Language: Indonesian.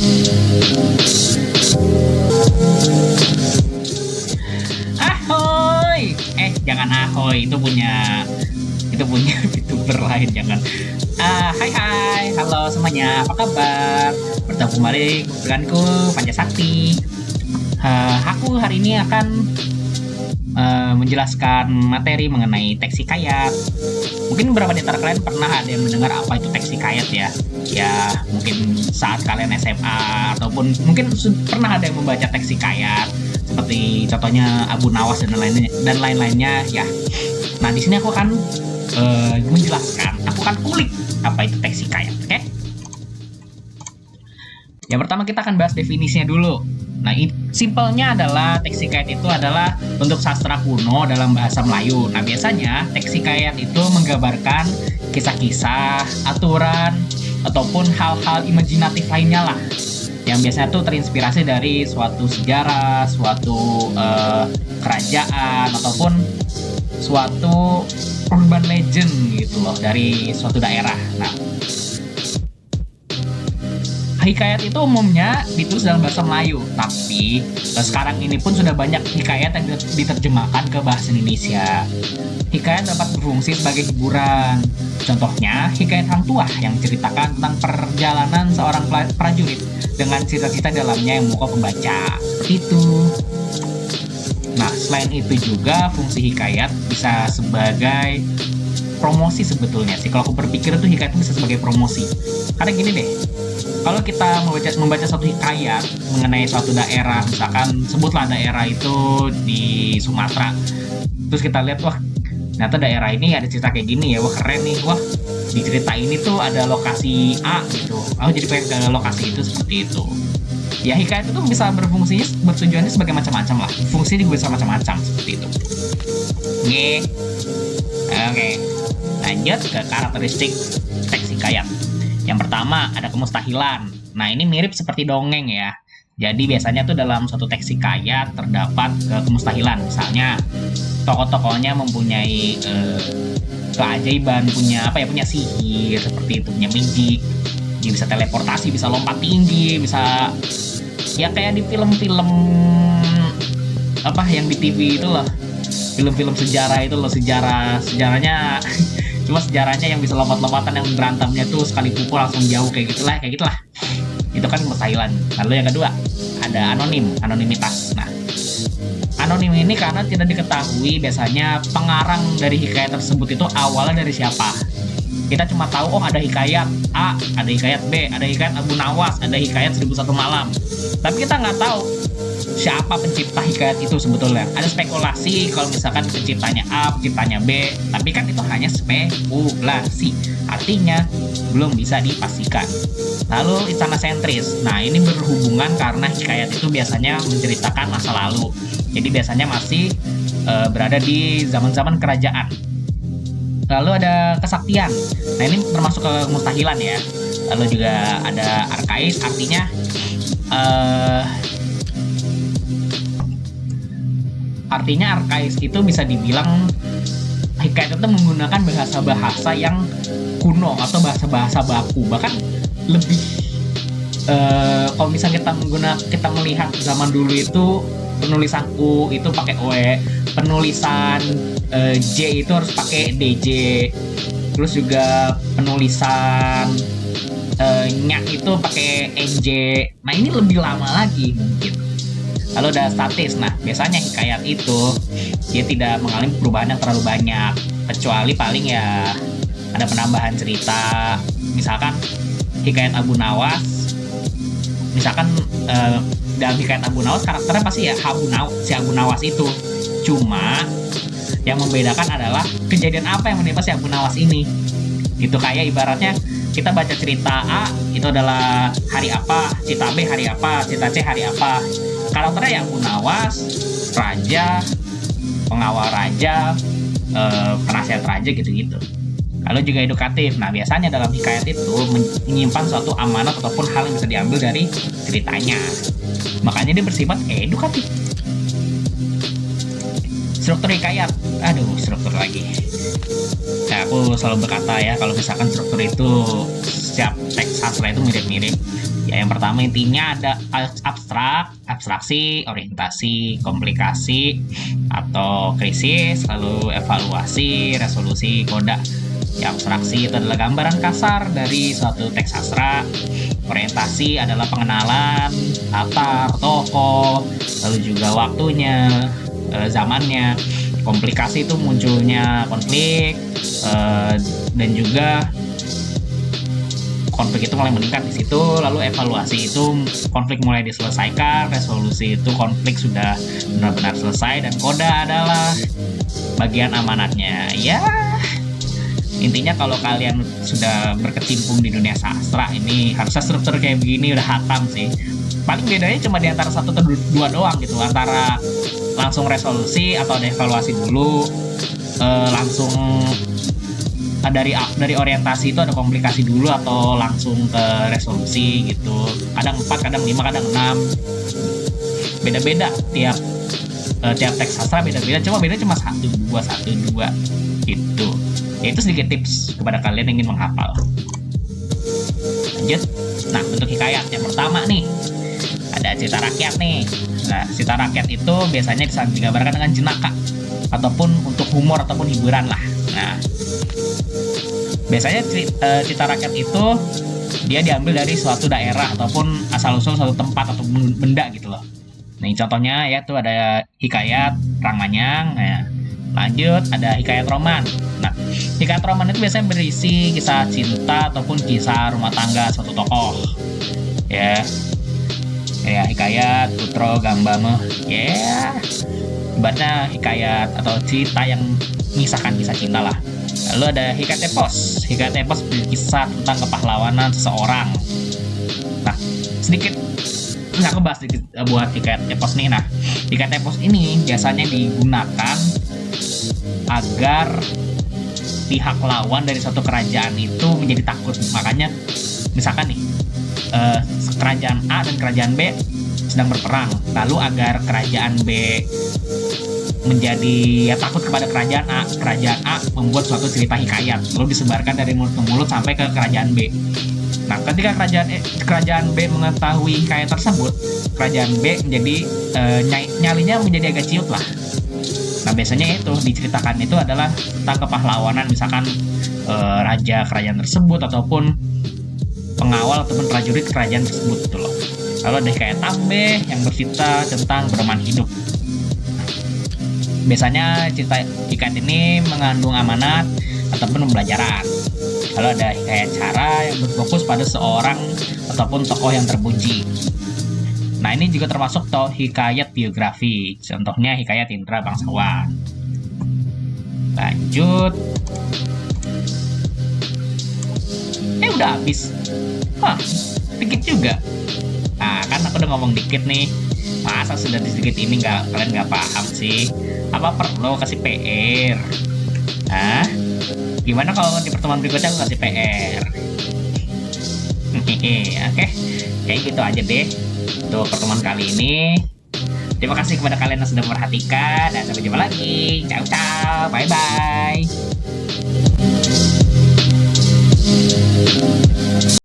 Ahoy! Jangan ahoy, itu punya VTuber lain, jangan. Hai, halo semuanya, apa kabar? Bertemu kembali denganku Panja Sakti. Aku hari ini akan menjelaskan materi mengenai teks hikayat. Mungkin beberapa di antara kalian pernah ada yang mendengar apa itu teks hikayat ya. Ya, mungkin saat kalian SMA ataupun mungkin pernah ada yang membaca teks hikayat seperti contohnya Abu Nawas dan lain-lainnya ya. Nah, di sini aku akan menjelaskan, aku akan kulik apa itu teks hikayat, oke? Yang pertama kita akan bahas definisinya dulu. Nah, simpelnya adalah teks hikayat itu adalah bentuk sastra kuno dalam bahasa Melayu. Nah, biasanya teks hikayat itu menggambarkan kisah-kisah, aturan, ataupun hal-hal imajinatif lainnya lah. Yang biasanya tuh terinspirasi dari suatu sejarah, suatu kerajaan, ataupun suatu urban legend gitu loh, dari suatu daerah. Nah, hikayat itu umumnya ditulis dalam bahasa Melayu, tapi sekarang ini pun sudah banyak hikayat yang diterjemahkan ke bahasa Indonesia. Hikayat dapat berfungsi sebagai hiburan. Contohnya, hikayat Hang Tuah yang menceritakan tentang perjalanan seorang prajurit dengan cita-cita dalamnya yang memukau pembaca. Seperti itu. Nah, selain itu juga fungsi hikayat bisa sebagai promosi sebetulnya sih. Kalau aku berpikir itu hikayat itu bisa sebagai promosi. Karena gini deh, kalau kita membaca suatu hikayat mengenai suatu daerah, misalkan sebutlah daerah itu di Sumatera, terus kita lihat, wah ternyata daerah ini ada cerita kayak gini ya, wah keren nih, wah di cerita ini tuh ada lokasi A gitu, aku jadi pengen ke lokasi itu, seperti itu. Ya, hikayat itu bisa bertujuannya sebagai macam-macam lah, fungsinya juga bisa macam-macam seperti itu. Oke. Lanjut ke karakteristik teks hikayat. Yang pertama ada kemustahilan. Nah, ini mirip seperti dongeng ya. Jadi biasanya tuh dalam suatu teks hikayat terdapat kemustahilan. Misalnya tokoh-tokohnya mempunyai keajaiban, punya sihir seperti itu, punya magic. Dia bisa teleportasi, bisa lompat tinggi, bisa ya kayak di film-film yang di TV itu loh. Film-film sejarah itu loh, sejarahnya cuma sejarahnya yang bisa lompat-lompatan, yang berantamnya tuh sekali pukul langsung jauh kayak gitulah. Itu kan kemustahilan. Lalu yang kedua ada anonimitas. Nah, anonim ini karena tidak diketahui biasanya pengarang dari hikayat tersebut itu awalnya dari siapa. Kita cuma tahu, oh ada hikayat A, ada hikayat B, ada hikayat Abu Nawas, ada hikayat 1001 Malam. Tapi kita nggak tahu siapa pencipta hikayat itu sebetulnya. Ada spekulasi kalau misalkan penciptanya A, penciptanya B, tapi kan itu hanya spekulasi. Artinya belum bisa dipastikan. Lalu istana sentris. Nah, ini berhubungan karena hikayat itu biasanya menceritakan masa lalu. Jadi biasanya masih berada di zaman-zaman kerajaan. Lalu ada kesaktian. Nah, ini termasuk ke kemustahilan ya. Lalu juga ada arkais, artinya arkais itu bisa dibilang hikayat itu menggunakan bahasa-bahasa yang kuno atau bahasa-bahasa baku. Bahkan lebih kalau misalnya kita melihat zaman dulu itu penulisan U itu pakai OE, penulisan J itu harus pakai DJ, terus juga penulisan nya itu pakai NJ. Nah, ini lebih lama lagi mungkin. Lalu ada statis. Nah, biasanya hikayat itu dia tidak mengalami perubahan yang terlalu banyak, kecuali paling ya ada penambahan cerita. Misalkan hikayat Abu Nawas, misalkan dalam hikayat Abu Nawas karakternya pasti ya si Abu Nawas itu. Cuma yang membedakan adalah kejadian apa yang menimpa si Abu Nawas ini. Itu kayak ibaratnya kita baca cerita A itu adalah hari apa, cerita B hari apa, cerita C hari apa. Karakternya yang Abu Nawas, raja, pengawal raja, penasihat raja gitu-gitu. Lalu juga edukatif. Nah, biasanya dalam hikayat itu menyimpan suatu amanat ataupun hal yang bisa diambil dari ceritanya. Makanya dia bersifat edukatif. Struktur hikayat. Struktur lagi. Nah, aku selalu berkata ya, kalau misalkan struktur itu setiap teks sastra itu mirip-mirip. Ya, yang pertama intinya ada abstrak, abstraksi, orientasi, komplikasi, atau krisis, lalu evaluasi, resolusi, koda. Ya, abstraksi itu adalah gambaran kasar dari suatu teks sastra. Orientasi adalah pengenalan, latar, tokoh, lalu juga waktunya, zamannya. Komplikasi itu munculnya konflik, dan juga konflik itu mulai meningkat di situ. Lalu evaluasi itu konflik mulai diselesaikan, resolusi itu konflik sudah benar-benar selesai, dan koda adalah bagian amanatnya. Ya, intinya kalau kalian sudah berkecimpung di dunia sastra ini, harusnya struktur kayak begini udah hatam sih. Paling bedanya cuma di antara satu atau dua doang gitu, antara langsung resolusi atau ada evaluasi dulu, langsung dari orientasi itu ada komplikasi dulu atau langsung ke resolusi gitu. Kadang 4, kadang 5, kadang 6. Beda-beda tiap teks sastra beda-beda, beda cuma 1, 2 gitu. Ya, itu sedikit tips kepada kalian yang ingin menghafal. Lanjut. Nah, bentuk hikayat yang pertama nih, ada cerita rakyat nih. Nah, cerita rakyat itu biasanya digambarkan dengan jenaka ataupun untuk humor ataupun hiburan lah. Nah, biasanya cerita rakyat itu dia diambil dari suatu daerah ataupun asal-usul suatu tempat atau benda gitu loh. Nah, contohnya ya tuh ada hikayat Rangmanyang. Nah, lanjut ada hikayat roman. Nah, hikayat roman itu biasanya berisi kisah cinta ataupun kisah rumah tangga suatu tokoh. Ya, hikayat Putro Gambame. Ya, ibaratnya hikayat atau cerita yang mengisahkan kisah cinta lah. Lalu ada hikayat epos. Hikayat epos berkisah tentang kepahlawanan seseorang. Nah, sedikit nggak ngebahas sedikit buat hikayat epos nih. Nah, hikayat epos ini biasanya digunakan agar pihak lawan dari suatu kerajaan itu menjadi takut. Makanya misalkan nih, kerajaan A dan kerajaan B sedang berperang, lalu agar kerajaan B menjadi takut kepada kerajaan A membuat suatu cerita hikayat lalu disebarkan dari mulut ke mulut sampai ke kerajaan B. Nah, ketika kerajaan B mengetahui hikayat tersebut, kerajaan B menjadi nyalinya menjadi agak ciut lah. Nah, biasanya itu diceritakan itu adalah tentang kepahlawanan, misalkan raja kerajaan tersebut ataupun pengawal ataupun prajurit kerajaan tersebut gitu loh. Lalu ada hikayat tambeh yang bercerita tentang perumahan hidup. Biasanya cerita hikayat ini mengandung amanat ataupun pembelajaran. Lalu ada hikayat cara yang berfokus pada seorang ataupun tokoh yang terpuji. Nah, ini juga termasuk hikayat biografi. Contohnya hikayat Indra Bangsawan. Lanjut. Udah habis. Dikit juga. Nah, kan aku udah ngomong dikit nih. Masa sudah sedikit ini kalian nggak paham sih? Apa perlu kasih PR? Gimana kalau di pertemuan berikutnya aku kasih PR? Oke, kayak gitu aja deh untuk pertemuan kali ini. Terima kasih kepada kalian yang sudah memperhatikan, dan sampai jumpa lagi. Ciao, bye bye.